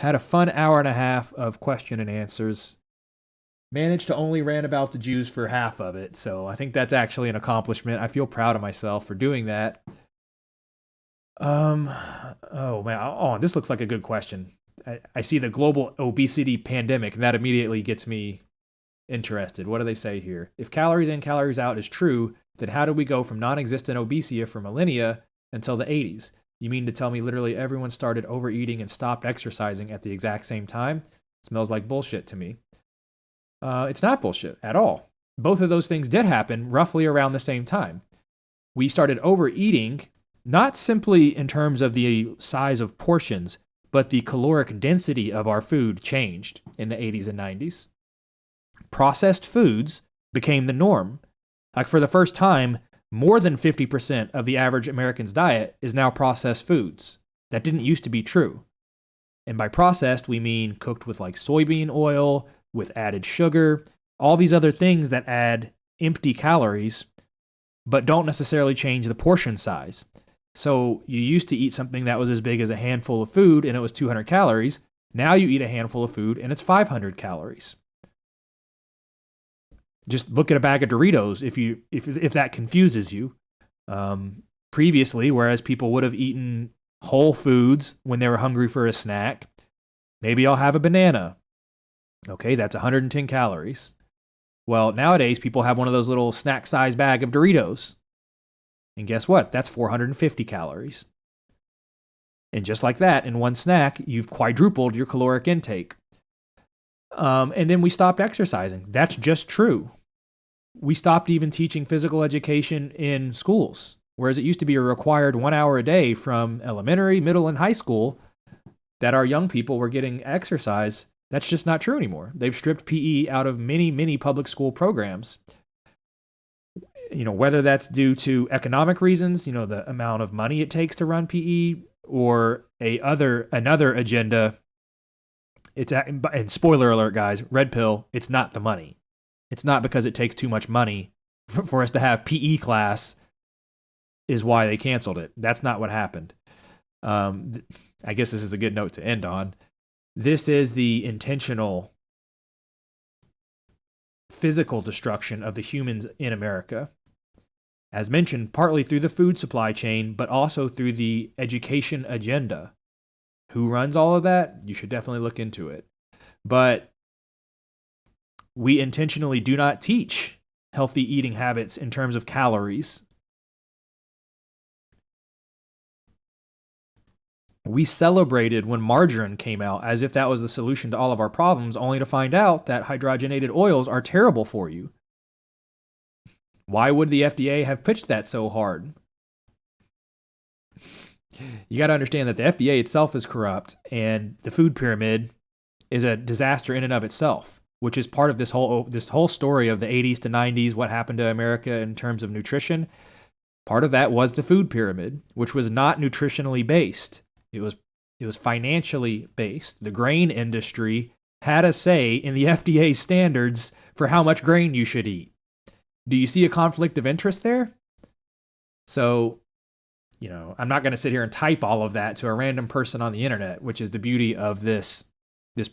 Had a fun hour and a half of question and answers. Managed to only rant about the Jews for half of it, so I think that's actually an accomplishment. I feel proud of myself for doing that. Um, oh man, oh, this looks like a good question. I see the global obesity pandemic, and that immediately gets me interested. What do they say here? If calories in, calories out is true, then how did we go from non existent obesity for millennia until the 80s? You mean to tell me literally everyone started overeating and stopped exercising at the exact same time? Smells like bullshit to me. It's not bullshit at all. Both of those things did happen roughly around the same time. We started overeating, not simply in terms of the size of portions, but the caloric density of our food changed in the 80s and 90s. Processed foods became the norm. Like for the first time, more than 50% of the average American's diet is now processed foods. That didn't used to be true. And by processed, we mean cooked with like soybean oil, with added sugar, all these other things that add empty calories, but don't necessarily change the portion size. So you used to eat something that was as big as a handful of food and it was 200 calories. Now you eat a handful of food and it's 500 calories. Just look at a bag of Doritos if that confuses you. Previously, whereas people would have eaten whole foods when they were hungry for a snack, maybe I'll have a banana. Okay, that's 110 calories. Well, nowadays people have one of those little snack-sized bag of Doritos. And guess what? That's 450 calories. And just like that, in one snack, you've quadrupled your caloric intake. And then we stopped exercising. That's just true. We stopped even teaching physical education in schools, whereas it used to be a required 1 hour a day from elementary, middle, and high school that our young people were getting exercise. That's just not true anymore. They've stripped PE out of many, many public school programs. Whether that's due to economic reasons, the amount of money it takes to run PE, or another agenda. And spoiler alert, guys, red pill, it's not the money. It's not because it takes too much money for us to have PE class is why they canceled it. That's not what happened. I guess this is a good note to end on. This is the intentional physical destruction of the humans in America. As mentioned, partly through the food supply chain, but also through the education agenda. Who runs all of that? You should definitely look into it. But we intentionally do not teach healthy eating habits in terms of calories. We celebrated when margarine came out as if that was the solution to all of our problems, only to find out that hydrogenated oils are terrible for you. Why would the FDA have pitched that so hard? You got to understand that the FDA itself is corrupt, and the food pyramid is a disaster in and of itself, which is part of this whole story of the 80s to 90s, what happened to America in terms of nutrition. Part of that was the food pyramid, which was not nutritionally based. It was financially based. The grain industry had a say in the FDA standards for how much grain you should eat. Do you see a conflict of interest there? So, I'm not going to sit here and type all of that to a random person on the internet, which is the beauty of this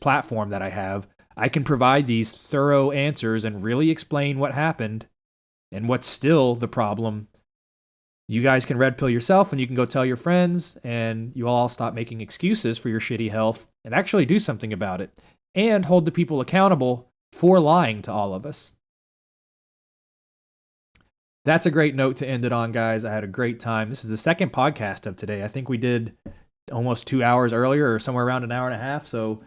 platform that I have. I can provide these thorough answers and really explain what happened and what's still the problem. You guys can red pill yourself and you can go tell your friends, and you all stop making excuses for your shitty health and actually do something about it and hold the people accountable for lying to all of us. That's a great note to end it on, guys. I had a great time. This is the second podcast of today. I think we did almost 2 hours earlier, or somewhere around an hour and a half. So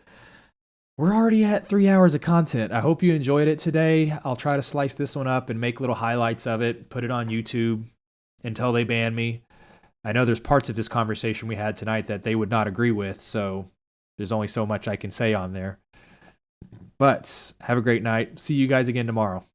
we're already at 3 hours of content. I hope you enjoyed it today. I'll try to slice this one up and make little highlights of it, put it on YouTube until they ban me. I know there's parts of this conversation we had tonight that they would not agree with, so there's only so much I can say on there. But have a great night. See you guys again tomorrow.